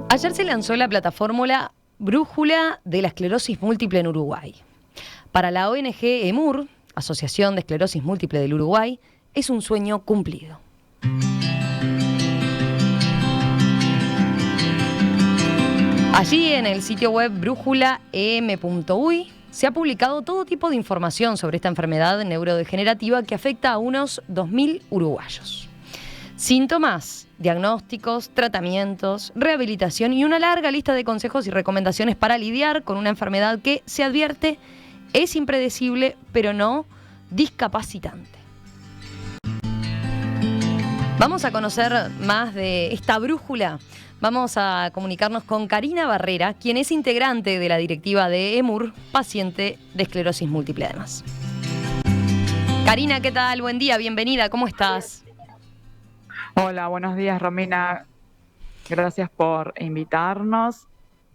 Ayer se lanzó la plataforma Brújula de la Esclerosis Múltiple en Uruguay. Para la ONG EMUR, Asociación de Esclerosis Múltiple del Uruguay, es un sueño cumplido. Allí en el sitio web brújulaem.uy se ha publicado todo tipo de información sobre esta enfermedad neurodegenerativa que afecta a unos 2.000 uruguayos. Síntomas, diagnósticos, tratamientos, rehabilitación y una larga lista de consejos y recomendaciones para lidiar con una enfermedad que, se advierte, es impredecible, pero no discapacitante. Vamos a conocer más de esta brújula. Vamos a comunicarnos con Karina Barrera, quien es integrante de la directiva de EMUR, paciente de esclerosis múltiple además. Karina, ¿qué tal? Buen día, bienvenida, ¿cómo estás? Hola, buenos días, Romina. Gracias por invitarnos.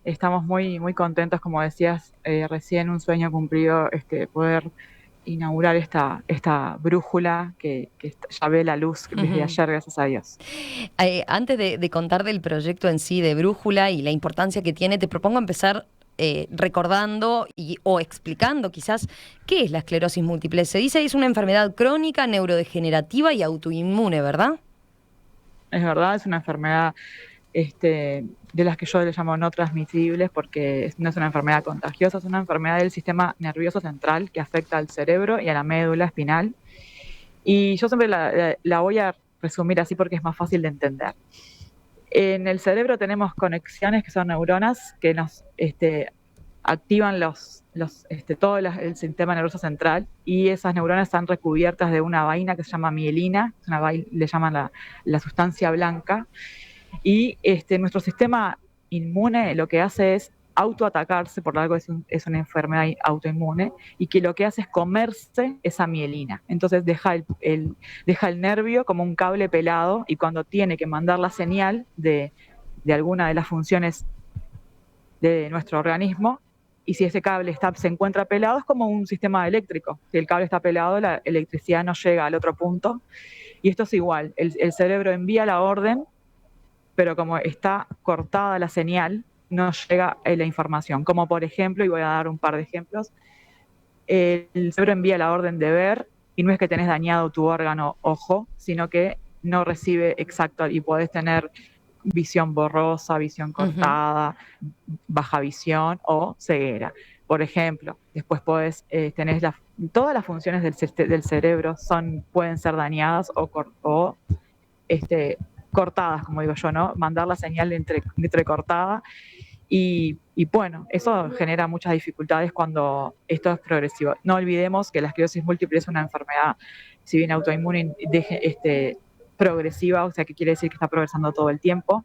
Estamos muy contentos, como decías, recién un sueño cumplido, poder inaugurar esta brújula que ya ve la luz desde ayer, gracias a Dios. Antes de contar del proyecto en sí de Brújula y la importancia que tiene, te propongo empezar recordando o explicando quizás qué es la esclerosis múltiple. Se dice que es una enfermedad crónica, neurodegenerativa y autoinmune, ¿verdad? Es verdad, es una enfermedad de las que yo le llamo no transmisibles porque no es una enfermedad contagiosa, es una enfermedad del sistema nervioso central que afecta al cerebro y a la médula espinal. Y yo siempre la voy a resumir así porque es más fácil de entender. En el cerebro tenemos conexiones que son neuronas que nos activan todo el sistema nervioso central, y esas neuronas están recubiertas de una vaina que se llama mielina, le llaman la sustancia blanca, y nuestro sistema inmune lo que hace es autoatacarse, por algo es una enfermedad autoinmune, y que lo que hace es comerse esa mielina. Entonces deja el nervio como un cable pelado, y cuando tiene que mandar la señal de alguna de las funciones de nuestro organismo, y si ese cable se encuentra pelado, es como un sistema eléctrico. Si el cable está pelado, la electricidad no llega al otro punto. Y esto es igual, el cerebro envía la orden, pero como está cortada la señal, no llega la información. Como por ejemplo, y voy a dar un par de ejemplos, el cerebro envía la orden de ver, y no es que tenés dañado tu órgano ojo, sino que no recibe exacto, y podés tener visión borrosa, visión cortada, baja visión o ceguera. Por ejemplo, después tenés todas las funciones del cerebro pueden ser dañadas o cortadas, como digo yo, ¿no? Mandar la señal entrecortada. Y bueno, eso genera muchas dificultades cuando esto es progresivo. No olvidemos que la esclerosis múltiple es una enfermedad, si bien autoinmune, progresiva, o sea, que quiere decir que está progresando todo el tiempo,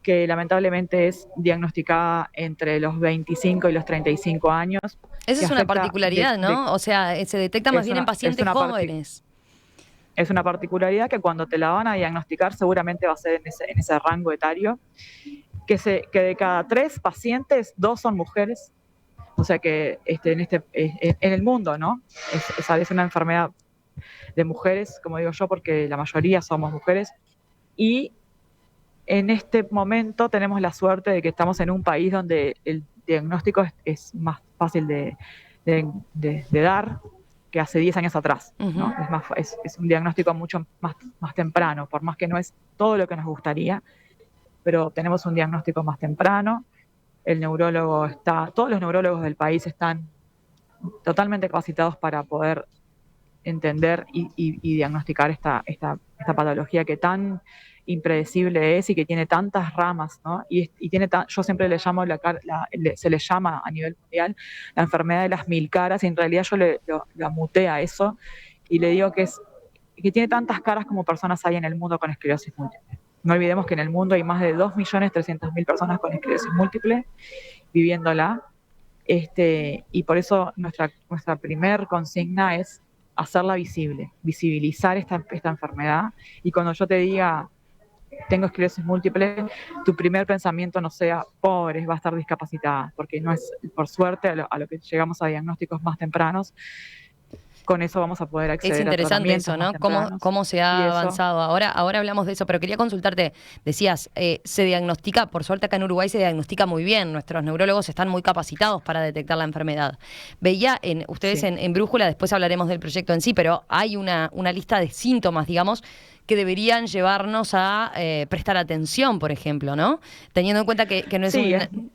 que lamentablemente es diagnosticada entre los 25 y los 35 años. Esa es una particularidad, ¿no? O sea, se detecta más bien en pacientes jóvenes. Es una particularidad que cuando te la van a diagnosticar seguramente va a ser en ese rango etario, que de cada 3 pacientes, 2 son mujeres. O sea que en el mundo, ¿no? Es una enfermedad de mujeres, como digo yo, porque la mayoría somos mujeres. Y en este momento tenemos la suerte de que estamos en un país donde el diagnóstico es más fácil de dar que hace 10 años atrás, ¿no? Es un diagnóstico mucho más temprano, por más que no es todo lo que nos gustaría, pero tenemos un diagnóstico más temprano. Todos los neurólogos del país están totalmente capacitados para poder entender y diagnosticar esta patología que tan impredecible es y que tiene tantas ramas, ¿no? Yo siempre le llamo, se le llama a nivel mundial la enfermedad de las 1000 caras, y en realidad yo lo muté a eso y le digo que tiene tantas caras como personas hay en el mundo con esclerosis múltiple. No olvidemos que en el mundo hay más de 2.300.000 personas con esclerosis múltiple viviéndola, y por eso nuestra primer consigna es hacerla visible, visibilizar esta enfermedad. Y cuando yo te diga tengo esclerosis múltiple, tu primer pensamiento no sea pobre, va a estar discapacitada, porque no es, por suerte, a lo que llegamos a diagnósticos más tempranos, con eso vamos a poder acceder Es a interesante tratamientos eso, más ¿no? tempranos. Cómo se Y ha eso, avanzado. Ahora hablamos de eso, pero quería consultarte. Decías, se diagnostica, por suerte acá en Uruguay se diagnostica muy bien. Nuestros neurólogos están muy capacitados para detectar la enfermedad. Veía ustedes sí. en Brújula, después hablaremos del proyecto en sí, pero hay una lista de síntomas, digamos, que deberían llevarnos a prestar atención, por ejemplo, ¿no? Teniendo en cuenta que no es Sí, un...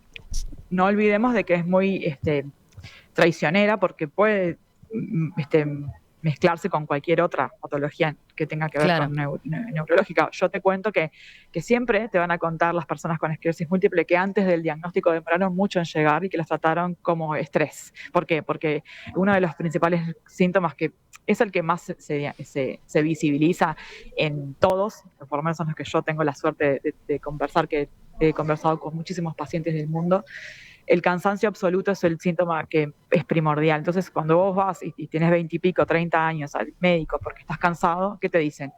no olvidemos de que es muy traicionera porque puede mezclarse con cualquier otra patología que tenga que ver Claro, con neurológica. Yo te cuento que siempre te van a contar las personas con esclerosis múltiple que antes del diagnóstico demoraron mucho en llegar y que los trataron como estrés. ¿Por qué? Porque uno de los principales síntomas que es el que más se visibiliza en todos, por lo menos en los que yo tengo la suerte de conversar, que he conversado con muchísimos pacientes del mundo, el cansancio absoluto es el síntoma que es primordial. Entonces, cuando vos vas y tienes 20 y pico, 30 años al médico porque estás cansado, ¿qué te dicen?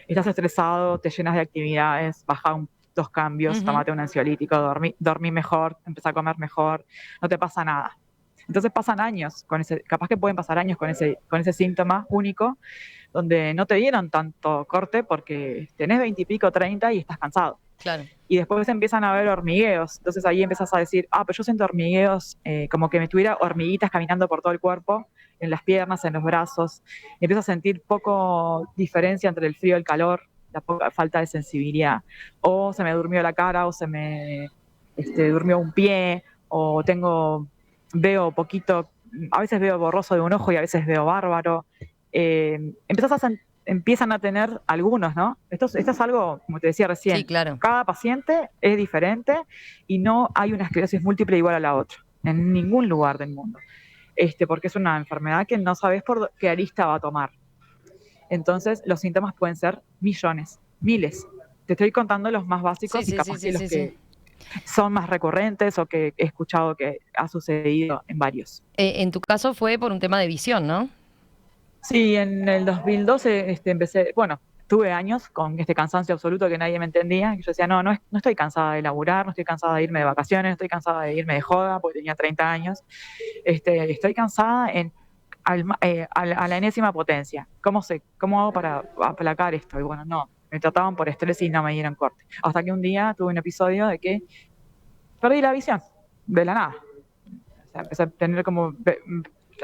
Estás estresado, te llenas de actividades, baja dos cambios, ujú, tómate un ansiolítico, dormí mejor, empezá a comer mejor, no te pasa nada. Entonces pasan años capaz que pueden pasar años con ese síntoma único, donde no te dieron tanto corte porque tenés 20 y pico, 30 y estás cansado. claro. Y después empiezan a haber hormigueos. Entonces ahí empiezas a decir, pero yo siento hormigueos, como que me tuviera hormiguitas caminando por todo el cuerpo, en las piernas, en los brazos. Y empiezo a sentir poco diferencia entre el frío y el calor, la poca falta de sensibilidad. O se me durmió la cara, o se me durmió un pie, o veo poquito, a veces veo borroso de un ojo y a veces veo bárbaro. Empiezan a tener algunos, ¿no? Esto es algo, como te decía Sí, recién, claro. cada paciente es diferente y no hay una esclerosis múltiple igual a la otra, en ningún lugar del mundo. Porque es una enfermedad que no sabes por qué arista va a tomar. Entonces, los síntomas pueden ser millones, miles. Te estoy contando los más Sí, básicos y sí, sí, capaz que sí, los sí, sí. que son más recurrentes o que he escuchado que ha sucedido en varios. En tu caso fue por un tema de visión, ¿no? Sí, en el 2012 empecé, bueno, tuve años con este cansancio absoluto que nadie me entendía. Y yo decía, no estoy cansada de laburar, no estoy cansada de irme de vacaciones, no estoy cansada de irme de joda porque tenía 30 años. Estoy cansada a la enésima potencia. ¿Cómo hago para aplacar esto? Y bueno, no, me trataban por estrés y no me dieron corte. Hasta que un día tuve un episodio de que perdí la visión, de la nada. O sea, empecé a tener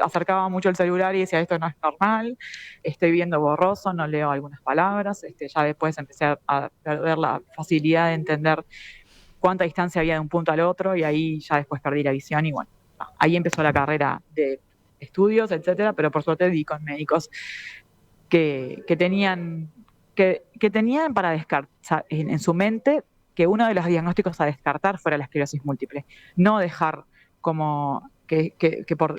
acercaba mucho el celular y decía, esto no es normal, estoy viendo borroso, no leo algunas palabras, ya después empecé a perder la facilidad de entender cuánta distancia había de un punto al otro y ahí ya después perdí la visión y bueno, ahí empezó la carrera de estudios, etcétera, pero por suerte di con médicos que tenían para descartar en su mente que uno de los diagnósticos a descartar fuera la esclerosis múltiple, no dejar como que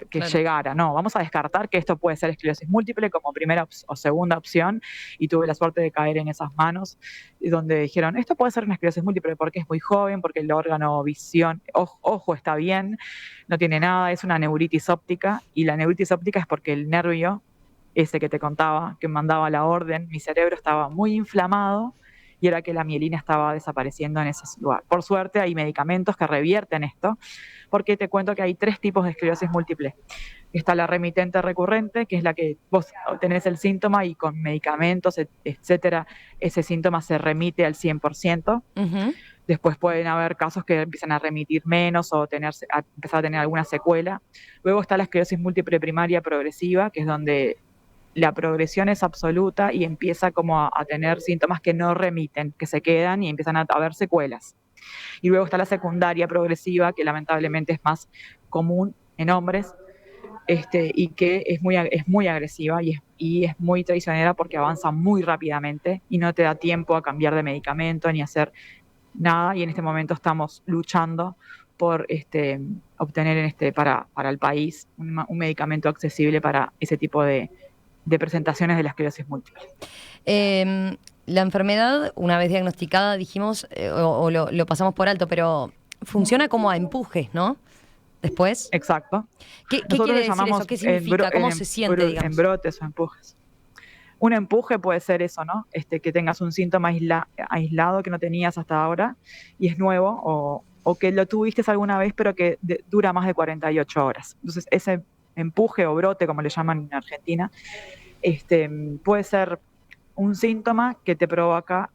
Claro. llegara, no, vamos a descartar que esto puede ser esclerosis múltiple como primera o segunda opción y tuve la suerte de caer en esas manos donde dijeron, esto puede ser una esclerosis múltiple porque es muy joven, porque el órgano visión, ojo está bien, no tiene nada, es una neuritis óptica y la neuritis óptica es porque el nervio ese que te contaba, que mandaba la orden, mi cerebro estaba muy inflamado y era que la mielina estaba desapareciendo en ese lugar. Por suerte hay medicamentos que revierten esto, porque te cuento que hay 3 tipos de esclerosis múltiple. Está la remitente recurrente, que es la que vos tenés el síntoma y con medicamentos, etcétera, ese síntoma se remite al 100%. Ujú. Después pueden haber casos que empiezan a remitir menos o empezar a tener alguna secuela. Luego está la esclerosis múltiple primaria progresiva, que es donde la progresión es absoluta y empieza como a tener síntomas que no remiten, que se quedan y empiezan a haber secuelas. Y luego está la secundaria progresiva, que lamentablemente es más común en hombres, y que es muy agresiva y es muy traicionera porque avanza muy rápidamente y no te da tiempo a cambiar de medicamento ni hacer nada. Y en este momento estamos luchando por obtener para el país un medicamento accesible para ese tipo de presentaciones de la esclerosis múltiple. La enfermedad, una vez diagnosticada, dijimos, o lo pasamos por alto, pero funciona como a empujes, ¿no? Después. Exacto. ¿Qué Nosotros quiere le decir eso? llamamos ¿Qué significa? ¿Cómo se siente, en digamos? brotes o empujes. Un empuje puede ser eso, ¿no? Que tengas un síntoma aislado que no tenías hasta ahora y es nuevo, o que lo tuviste alguna vez pero que dura más de 48 horas. Entonces, ese empuje o brote, como le llaman en Argentina, puede ser un síntoma que te provoca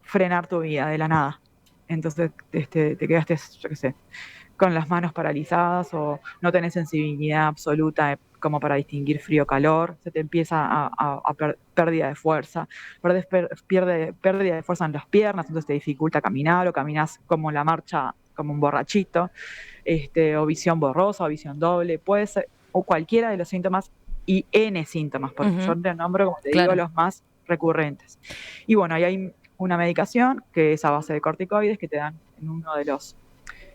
frenar tu vida de la nada. Entonces te quedaste, yo qué sé, con las manos paralizadas o no tenés sensibilidad absoluta como para distinguir frío o calor, se te empieza a pérdida de fuerza, pérdida de fuerza en las piernas, entonces te dificulta caminar o caminas como la marcha, como un borrachito, o visión borrosa o visión doble, puede ser, o cualquiera de los síntomas y N síntomas, porque yo te nombro, como te digo, los más recurrentes. Y bueno, ahí hay una medicación que es a base de corticoides que te dan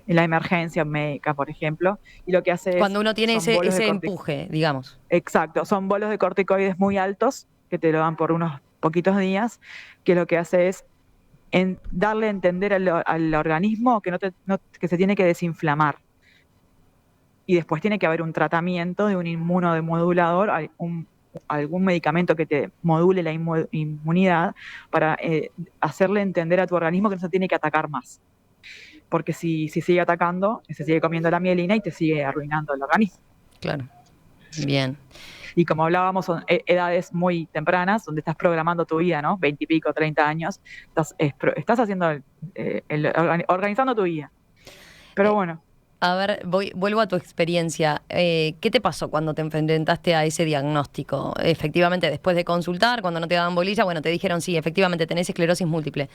en la emergencia médica, por ejemplo, y lo que hace es... Cuando uno tiene ese empuje, digamos. Exacto, son bolos de corticoides muy altos que te lo dan por unos poquitos días, que lo que hace es darle a entender al organismo que se tiene que desinflamar. Y después tiene que haber un tratamiento de un inmunodemodulador, algún medicamento que te module la inmunidad para hacerle entender a tu organismo que no se tiene que atacar más. Porque si sigue atacando, se sigue comiendo la mielina y te sigue arruinando el organismo. Claro, bien. Y como hablábamos, son edades muy tempranas, donde estás programando tu vida, ¿no? 20 y pico, 30 años, estás haciendo, organizando tu vida. Pero bueno. A ver, vuelvo a tu experiencia. ¿Qué te pasó cuando te enfrentaste a ese diagnóstico? Efectivamente, después de consultar, cuando no te daban bolilla, bueno, te dijeron, sí, efectivamente tenés esclerosis múltiple.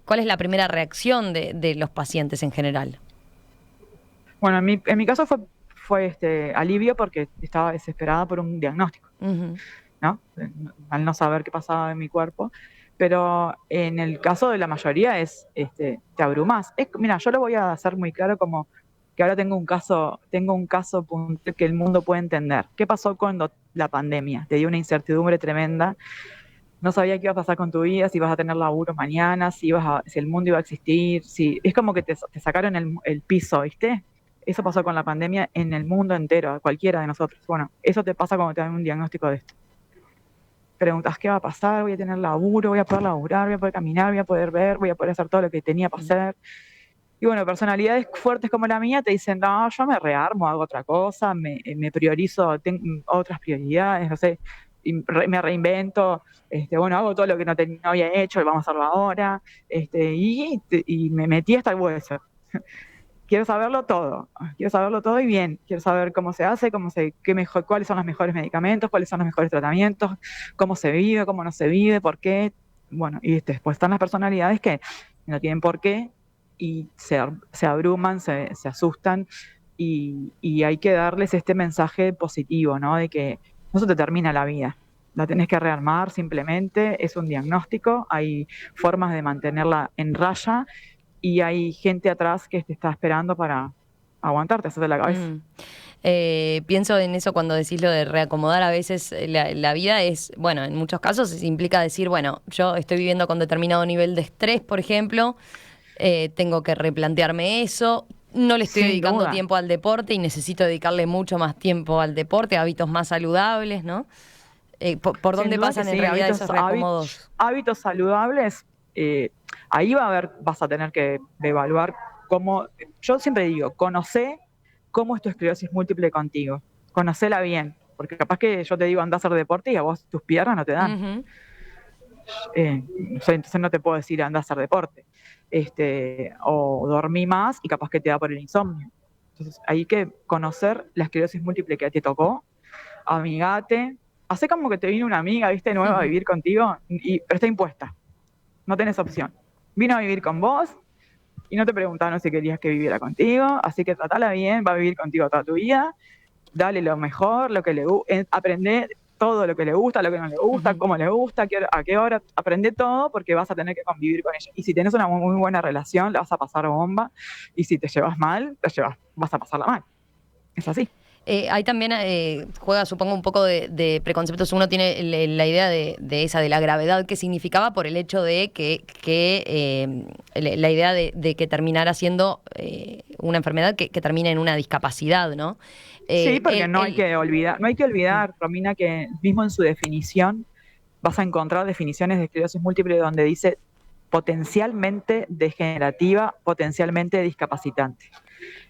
¿Cuál es la primera reacción de los pacientes en general? Bueno, en mi caso fue alivio porque estaba desesperada por un diagnóstico, ¿no? Al no saber qué pasaba en mi cuerpo. Pero en el caso de la mayoría te abrumás. Mira, yo lo voy a hacer muy claro como que ahora tengo un caso puntual que el mundo puede entender. ¿Qué pasó con la pandemia? Te dio una incertidumbre tremenda. No sabía qué iba a pasar con tu vida, si ibas a tener laburo mañana, si el mundo iba a existir. Es como que te sacaron el piso, ¿viste? Eso pasó con la pandemia en el mundo entero, a cualquiera de nosotros. Bueno, eso te pasa cuando te dan un diagnóstico de esto. Preguntas, ¿qué va a pasar? ¿Voy a tener laburo? ¿Voy a poder laburar? ¿Voy a poder caminar? ¿Voy a poder ver? ¿Voy a poder hacer todo lo que tenía para hacer? Y bueno, personalidades fuertes como la mía te dicen, no, yo me rearmo, hago otra cosa, me priorizo, tengo otras prioridades, no sé, y me reinvento, bueno, hago todo lo que no había hecho, vamos a hacerlo ahora, y me metí hasta el hueso. Quiero saberlo todo y bien. Quiero saber cómo se hace, cuáles son los mejores medicamentos, cuáles son los mejores tratamientos, cómo se vive, cómo no se vive, por qué. Bueno, y después están las personalidades que no tienen por qué y se abruman, se asustan y hay que darles este mensaje positivo, ¿no? De que no se te termina la vida. La tenés que rearmar simplemente, es un diagnóstico, hay formas de mantenerla en raya y hay gente atrás que te está esperando para aguantarte, hacerte la cabeza. Pienso en eso cuando decís lo de reacomodar. A veces la vida es, bueno, en muchos casos implica decir, bueno, yo estoy viviendo con determinado nivel de estrés, por ejemplo, tengo que replantearme eso. No le estoy dedicando tiempo al deporte y necesito dedicarle mucho más tiempo al deporte, hábitos más saludables, ¿no? ¿Por dónde pasan en realidad esos reacomodos? Hábitos saludables, ahí vas a tener que evaluar cómo. Yo siempre digo, conocé cómo es tu esclerosis múltiple contigo, conocela bien, porque capaz que yo te digo anda a hacer deporte y a vos tus piernas no te dan. Entonces no te puedo decir anda a hacer deporte, o dormí más y capaz que te da por el insomnio. Entonces hay que conocer la esclerosis múltiple que te tocó, amigate, hacé como que te vino una amiga, viste, nueva a vivir contigo, pero está impuesta, no tenés opción. Vino a vivir con vos y no te preguntaron si querías que viviera contigo, así que tratala bien, va a vivir contigo toda tu vida, dale lo mejor, aprende todo lo que le gusta, lo que no le gusta, cómo le gusta, a qué hora, aprende todo porque vas a tener que convivir con ella. Y si tenés una muy buena relación, la vas a pasar bomba, y si te llevas mal, vas a pasarla mal. Es así. Ahí también juega, supongo, un poco de preconceptos. Uno tiene la idea de la gravedad que significaba por el hecho de la idea de que terminara siendo una enfermedad que termina en una discapacidad, ¿no? Sí, porque no hay que olvidar, Romina, que mismo en su definición vas a encontrar definiciones de esclerosis múltiple donde dice potencialmente degenerativa, potencialmente discapacitante.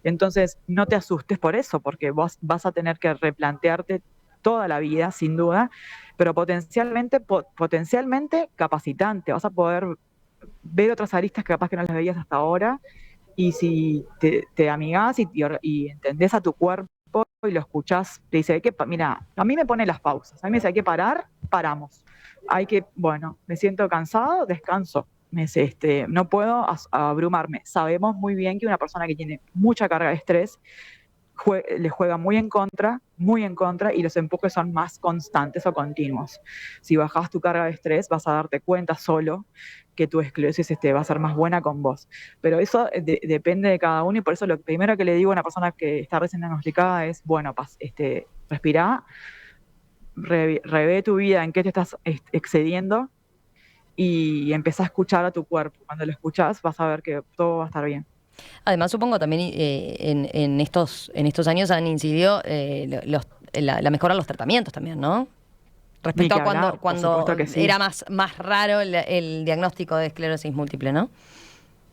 Entonces, no te asustes por eso, porque vos vas a tener que replantearte toda la vida, sin duda, pero potencialmente capacitante. Vas a poder ver otras aristas que capaz que no las veías hasta ahora, y si te amigás y entendés a tu cuerpo y lo escuchás, te dice, mira, a mí me pone las pausas, a mí me dice, hay que parar, paramos. Bueno, me siento cansado, descanso. No puedo abrumarme. Sabemos muy bien que una persona que tiene mucha carga de estrés le juega muy en contra, y los empujes son más constantes o continuos. Si bajas tu carga de estrés, vas a darte cuenta solo que tu esclerosis va a ser más buena con vos. Pero eso depende de cada uno, y por eso lo primero que le digo a una persona que está recién diagnosticada es, bueno, respirá, revé tu vida, en qué te estás excediendo, y empezá a escuchar a tu cuerpo. Cuando lo escuchás, vas a ver que todo va a estar bien. Además, supongo también en estos años han incidido la mejora de los tratamientos también, ¿no? Respecto a cuando sí. era más raro el diagnóstico de esclerosis múltiple, ¿no?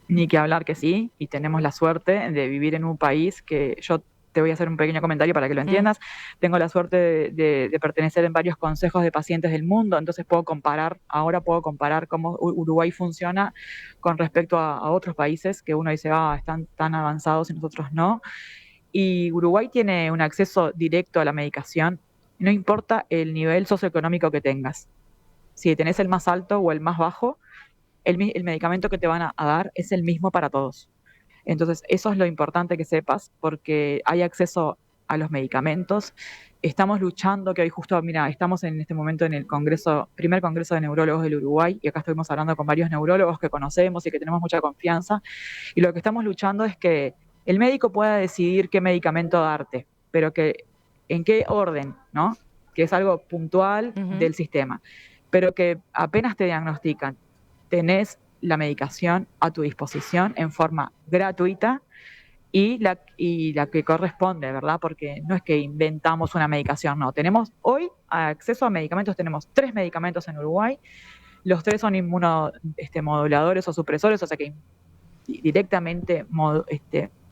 Ni que hablar que sí, y tenemos la suerte de vivir en un país que yo te voy a hacer un pequeño comentario para que lo entiendas. Tengo la suerte de pertenecer en varios consejos de pacientes del mundo, entonces ahora puedo comparar cómo Uruguay funciona con respecto a otros países que uno dice, están tan avanzados y nosotros no. Y Uruguay tiene un acceso directo a la medicación, no importa el nivel socioeconómico que tengas. Si tenés el más alto o el más bajo, el medicamento que te van a dar es el mismo para todos. Entonces, eso es lo importante que sepas, porque hay acceso a los medicamentos. Estamos luchando, que hoy justo, mira, estamos en este momento en el primer congreso de neurólogos del Uruguay, y acá estuvimos hablando con varios neurólogos que conocemos y que tenemos mucha confianza, y lo que estamos luchando es que el médico pueda decidir qué medicamento darte, pero que en qué orden, ¿no? Que es algo puntual del sistema, pero que apenas te diagnostican, tenés la medicación a tu disposición en forma gratuita, y la que corresponde, ¿verdad? Porque no es que inventamos una medicación, no. Tenemos hoy acceso a medicamentos, tenemos 3 medicamentos en Uruguay, los 3 son inmunomoduladores o supresores, o sea que directamente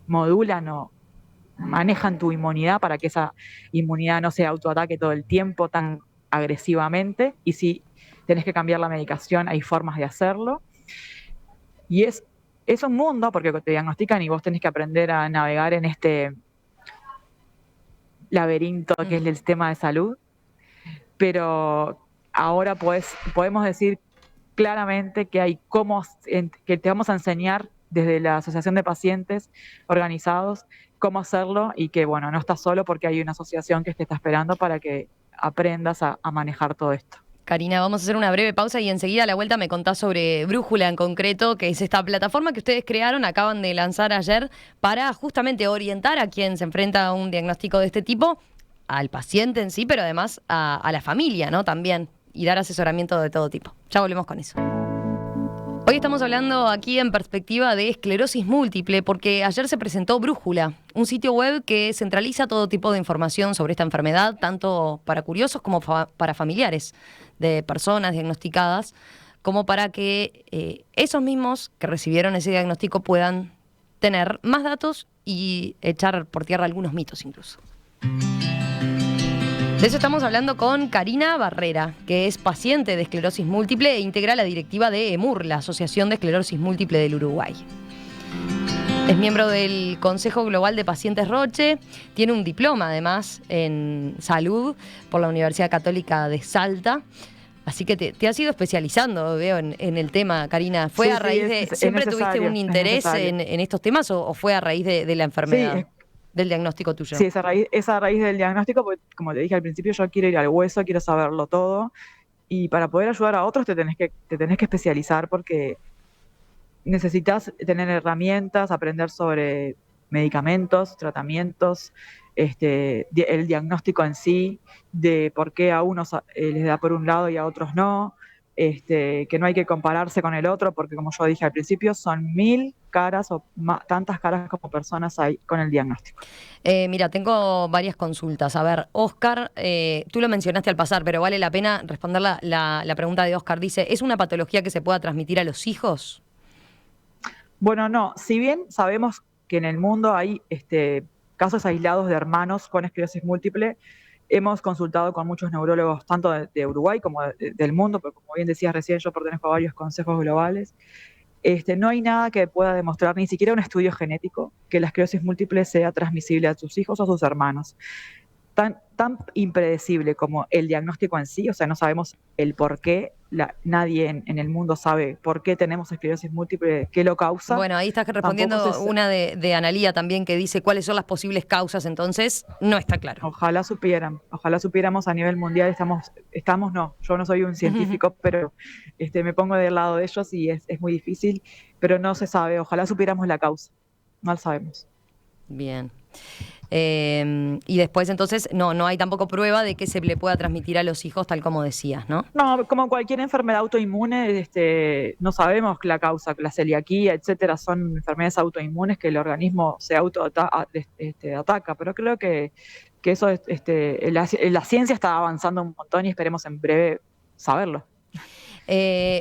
modulan o manejan tu inmunidad para que esa inmunidad no se autoataque todo el tiempo tan agresivamente, y si tenés que cambiar la medicación, hay formas de hacerlo. Y es un mundo, porque te diagnostican y vos tenés que aprender a navegar en este laberinto que es el sistema de salud, pero ahora podemos decir claramente que que te vamos a enseñar desde la Asociación de Pacientes Organizados cómo hacerlo, y que, bueno, no estás solo, porque hay una asociación que te está esperando para que aprendas a manejar todo esto. Karina, vamos a hacer una breve pausa y enseguida a la vuelta me contás sobre Brújula en concreto, que es esta plataforma que ustedes crearon, acaban de lanzar ayer, para justamente orientar a quien se enfrenta a un diagnóstico de este tipo, al paciente en sí, pero además a la familia, ¿no? También, y dar asesoramiento de todo tipo. Ya volvemos con eso. Hoy estamos hablando aquí en perspectiva de esclerosis múltiple, porque ayer se presentó Brújula, un sitio web que centraliza todo tipo de información sobre esta enfermedad, tanto para curiosos como para familiares de personas diagnosticadas, como para que esos mismos que recibieron ese diagnóstico puedan tener más datos y echar por tierra algunos mitos incluso. De eso estamos hablando con Karina Barrera, que es paciente de esclerosis múltiple e integra la directiva de EMUR, la Asociación de Esclerosis Múltiple del Uruguay. Es miembro del Consejo Global de Pacientes Roche, tiene un diploma además en salud por la Universidad Católica de Salta. Así que te has ido especializando, veo, en el tema, Karina. ¿Fue a raíz de... ¿Siempre tuviste un interés en estos temas o fue a raíz de la enfermedad? Sí. Del diagnóstico tuyo. Sí, es a raíz del diagnóstico, porque, como te dije al principio, yo quiero ir al hueso, quiero saberlo todo, y para poder ayudar a otros te tenés que especializar, porque necesitas tener herramientas, aprender sobre medicamentos, tratamientos, el diagnóstico en sí, de por qué a unos les da por un lado y a otros no, que no hay que compararse con el otro, porque como yo dije al principio, son 1000 caras o tantas caras como personas hay con el diagnóstico. Mira, tengo varias consultas. A ver, Oscar, tú lo mencionaste al pasar, pero vale la pena responder la pregunta de Oscar. Dice, ¿es una patología que se pueda transmitir a los hijos? Bueno, no, si bien sabemos que en el mundo hay casos aislados de hermanos con esclerosis múltiple, hemos consultado con muchos neurólogos, tanto de Uruguay como del mundo, porque como bien decías recién, yo pertenezco a varios consejos globales. No hay nada que pueda demostrar, ni siquiera un estudio genético, que la esclerosis múltiple sea transmisible a sus hijos o a sus hermanos. Tan impredecible como el diagnóstico en sí, o sea, no sabemos el por qué, nadie en el mundo sabe por qué tenemos esclerosis múltiple, qué lo causa. Bueno, ahí estás Tampoco respondiendo una de Analía también que dice cuáles son las posibles causas, entonces no está claro. ojalá supiéramos a nivel mundial, no, yo no soy un científico, pero me pongo del lado de ellos y es muy difícil, pero no se sabe, ojalá supiéramos la causa, no lo sabemos. Bien. Y después entonces no hay tampoco prueba de que se le pueda transmitir a los hijos tal como decías, ¿no? No, como cualquier enfermedad autoinmune, no sabemos la causa, la celiaquía, etcétera, son enfermedades autoinmunes que el organismo se ataca, pero creo que eso la ciencia está avanzando un montón y esperemos en breve saberlo.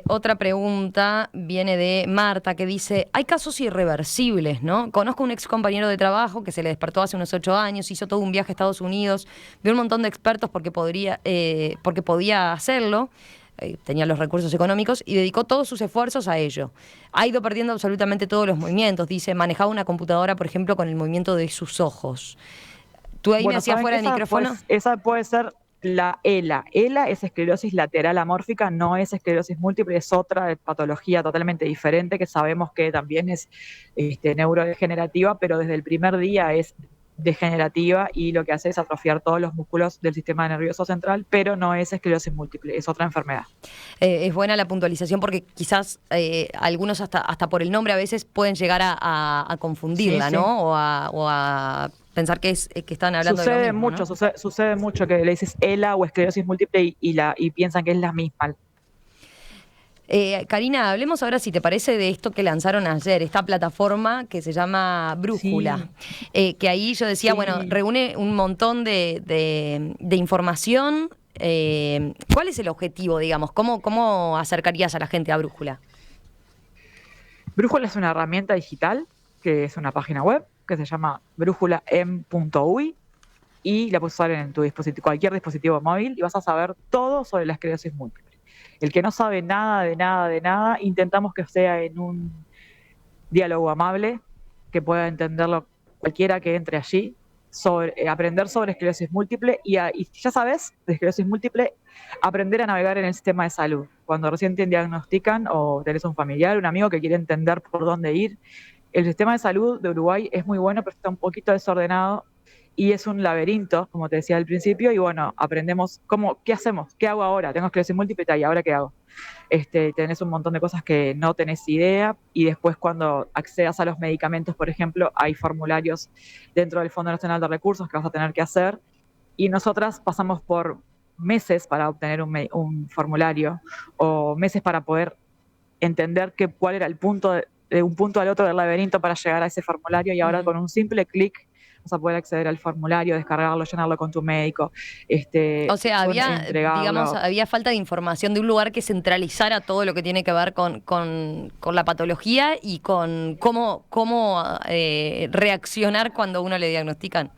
Otra pregunta viene de Marta que dice, hay casos irreversibles, ¿no? Conozco un ex compañero de trabajo que se le despertó hace unos 8 años, hizo todo un viaje a Estados Unidos, vio un montón de expertos porque podía hacerlo, tenía los recursos económicos y dedicó todos sus esfuerzos a ello. Ha ido perdiendo absolutamente todos los movimientos, dice, manejaba una computadora, por ejemplo, con el movimiento de sus ojos. ¿Tú ahí me hacías fuera del micrófono? Esa puede ser la ELA. ELA es esclerosis lateral amórfica, no es esclerosis múltiple, es otra patología totalmente diferente que sabemos que también es neurodegenerativa, pero desde el primer día es degenerativa y lo que hace es atrofiar todos los músculos del sistema nervioso central, pero no es esclerosis múltiple, es otra enfermedad. Es buena la puntualización porque quizás algunos hasta por el nombre a veces pueden llegar a confundirla, sí, ¿no? O a pensar que están hablando de lo mismo, mucho, ¿no? Sucede mucho que le dices ELA o esclerosis múltiple y piensan que es la misma. Karina, hablemos ahora, si te parece, de esto que lanzaron ayer, esta plataforma que se llama Brújula, sí. Que ahí yo decía, sí, bueno, reúne un montón de información. ¿Cuál es el objetivo, digamos? ¿Cómo acercarías a la gente a Brújula? Brújula es una herramienta digital, que es una página web, que se llama brújula.em.uy y la puedes usar en tu dispositivo, cualquier dispositivo móvil y vas a saber todo sobre la esclerosis múltiple. El que no sabe nada de nada, intentamos que sea en un diálogo amable, que pueda entenderlo cualquiera que entre allí, aprender sobre esclerosis múltiple y ya sabes, de esclerosis múltiple, aprender a navegar en el sistema de salud. Cuando recién te diagnostican o tenés un familiar, un amigo que quiere entender por dónde ir, el sistema de salud de Uruguay es muy bueno, pero está un poquito desordenado y es un laberinto, como te decía al principio, y bueno, aprendemos qué hacemos, qué hago ahora, tengo esclerosis múltiple y ahora qué hago. Tenés un montón de cosas que no tenés idea y después cuando accedas a los medicamentos, por ejemplo, hay formularios dentro del Fondo Nacional de Recursos que vas a tener que hacer y nosotras pasamos por meses para obtener un formulario o meses para poder entender cuál era el punto de un punto al otro del laberinto para llegar a ese formulario y ahora con un simple clic vas a poder acceder al formulario, descargarlo, llenarlo con tu médico. O sea, había falta de información de un lugar que centralizara todo lo que tiene que ver con la patología y con cómo reaccionar cuando uno le diagnostican.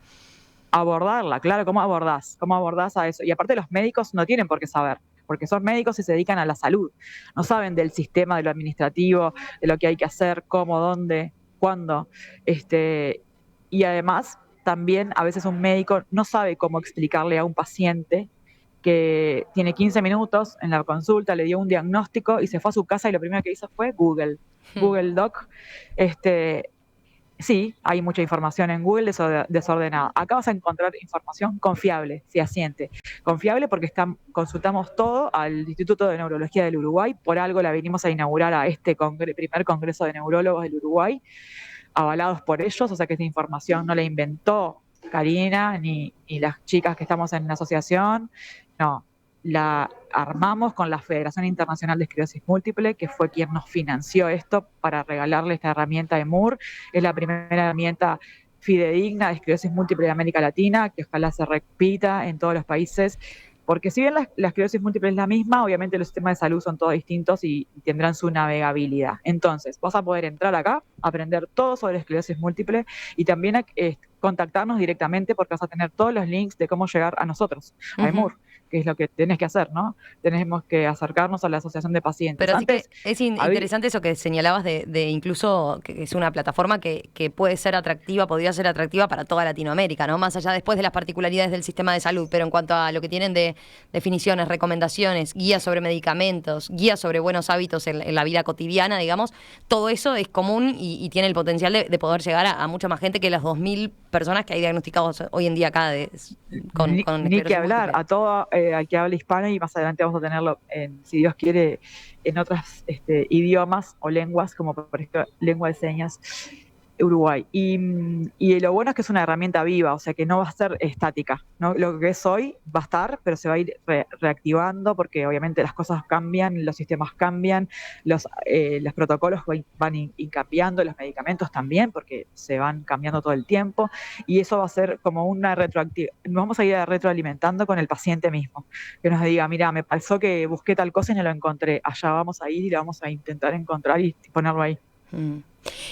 Abordarla, claro, ¿cómo abordás a eso? Y aparte los médicos no tienen por qué saber, porque son médicos y se dedican a la salud. No saben del sistema, de lo administrativo, de lo que hay que hacer, cómo, dónde, cuándo. Y además, también a veces un médico no sabe cómo explicarle a un paciente que tiene 15 minutos en la consulta, le dio un diagnóstico y se fue a su casa y lo primero que hizo fue Google Doc. Sí, hay mucha información en Google desordenada. Acá vas a encontrar información confiable, fehaciente. Confiable porque consultamos todo al Instituto de Neurología del Uruguay, por algo la vinimos a inaugurar a este primer Congreso de Neurólogos del Uruguay, avalados por ellos, o sea que esta información no la inventó Karina ni las chicas que estamos en la asociación, no, la armamos con la Federación Internacional de Esclerosis Múltiple, que fue quien nos financió esto para regalarle esta herramienta a EMUR. Es la primera herramienta fidedigna de esclerosis múltiple de América Latina, que ojalá se repita en todos los países, porque si bien la esclerosis múltiple es la misma, obviamente los sistemas de salud son todos distintos y tendrán su navegabilidad. Entonces, vas a poder entrar acá, aprender todo sobre esclerosis múltiple y también contactarnos directamente, porque vas a tener todos los links de cómo llegar a nosotros, a EMUR, que es lo que tenés que hacer, ¿no? Tenemos que acercarnos a la asociación de pacientes. Pero antes, sí que es interesante eso que señalabas de incluso que es una plataforma que puede ser atractiva, podría ser atractiva para toda Latinoamérica, ¿no? Más allá después de las particularidades del sistema de salud, pero en cuanto a lo que tienen de definiciones, recomendaciones, guías sobre medicamentos, guías sobre buenos hábitos en la vida cotidiana, digamos, todo eso es común y tiene el potencial de poder llegar a mucha más gente que las 2.000 personas que hay diagnosticados hoy en día acá con ni que hablar, a todo al que habla hispano, y más adelante vamos a tenerlo, si Dios quiere, en otros idiomas o lenguas, como por ejemplo lengua de señas, Uruguay. Y lo bueno es que es una herramienta viva, o sea que no va a ser estática, ¿no? Lo que es hoy va a estar, pero se va a ir reactivando, porque obviamente las cosas cambian, los sistemas cambian, los protocolos van cambiando, los medicamentos también, porque se van cambiando todo el tiempo, y eso va a ser como una retroactiva. Nos vamos a ir retroalimentando con el paciente mismo, que nos diga, mira, me pasó que busqué tal cosa y no lo encontré, allá vamos a ir y lo vamos a intentar encontrar y ponerlo ahí.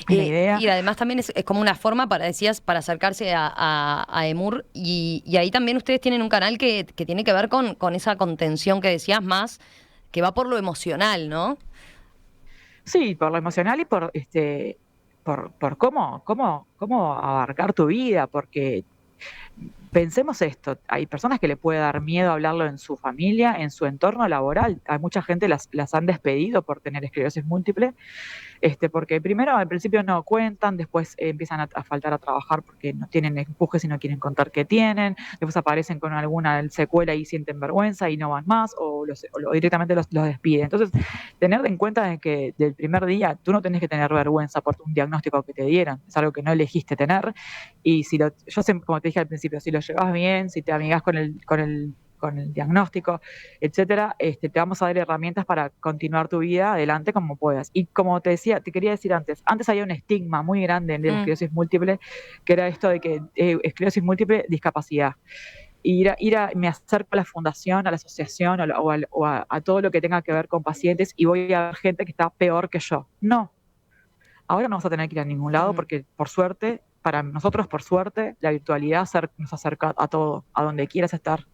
Y además también es como una forma, decías, para acercarse a EMUR, y ahí también ustedes tienen un canal que tiene que ver con esa contención que decías, más que va por lo emocional, ¿no? Sí, por lo emocional y por cómo abarcar tu vida, porque pensemos esto, hay personas que le puede dar miedo hablarlo en su familia, en su entorno laboral. Hay mucha gente las han despedido por tener esclerosis múltiple, porque primero al principio no cuentan, después empiezan a faltar a trabajar porque no tienen empujes y no quieren contar que tienen, después aparecen con alguna secuela y sienten vergüenza y no van más, o directamente los despiden. Entonces, tener en cuenta de que del primer día tú no tenés que tener vergüenza por un diagnóstico que te dieron, es algo que no elegiste tener, y yo siempre, como te dije al principio, si lo llevas bien, si te amigás con el diagnóstico, etcétera, te vamos a dar herramientas para continuar tu vida adelante como puedas. Y como te quería decir antes había un estigma muy grande de la esclerosis múltiple, que era esto de que esclerosis múltiple, discapacidad. Me acerco a la fundación, a la asociación o a todo lo que tenga que ver con pacientes y voy a ver gente que está peor que yo. No. Ahora no vamos a tener que ir a ningún lado porque, por suerte, para nosotros, por suerte, la virtualidad nos acerca a todo, a donde quieras estar.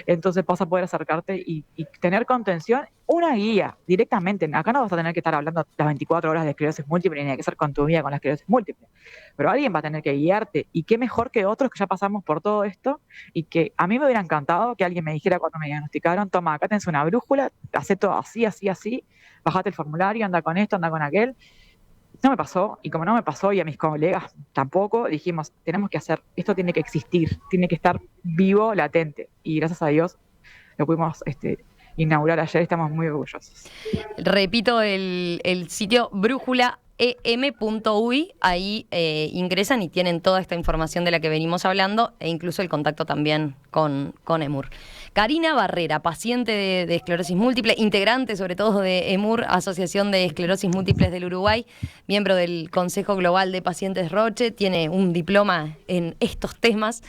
Entonces vas a poder acercarte y tener contención, una guía directamente. Acá no vas a tener que estar hablando las 24 horas de esclerosis múltiple, ni hay que ser con tu vida con la esclerosis múltiple. Pero alguien va a tener que guiarte. Y qué mejor que otros que ya pasamos por todo esto, y que a mí me hubiera encantado que alguien me dijera cuando me diagnosticaron, toma, acá tenés una brújula, hacé todo así, así, así, bajate el formulario, anda con esto, anda con aquel. No me pasó, y como no me pasó, y a mis colegas tampoco, dijimos, tenemos que hacer, esto tiene que existir, tiene que estar vivo, latente, y gracias a Dios lo pudimos inaugurar ayer, estamos muy orgullosos. Repito, el sitio brújulaem.uy, ahí ingresan y tienen toda esta información de la que venimos hablando, e incluso el contacto también con EMUR. Karina Barrera, paciente de esclerosis múltiple, integrante sobre todo de EMUR, Asociación de Esclerosis Múltiples del Uruguay, miembro del Consejo Global de Pacientes Roche, tiene un diploma en estos temas,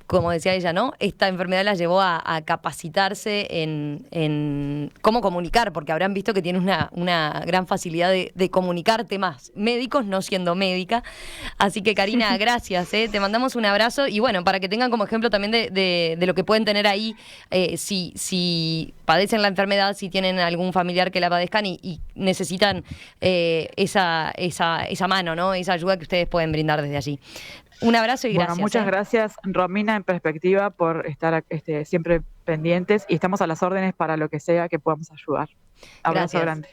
como decía ella, ¿no? Esta enfermedad la llevó a capacitarse en cómo comunicar, porque habrán visto que tiene una gran facilidad de comunicar temas médicos, no siendo médica. Así que, Karina, gracias, te mandamos un abrazo, y bueno, para que tengan como ejemplo también de lo que pueden tener ahí, si padecen la enfermedad, si tienen algún familiar que la padezcan y necesitan esa mano, ¿no? Esa ayuda que ustedes pueden brindar desde allí. Un abrazo y gracias. Bueno, muchas gracias, Romina, en Perspectiva, por estar siempre pendientes, y estamos a las órdenes para lo que sea que podamos ayudar. Abrazo grande.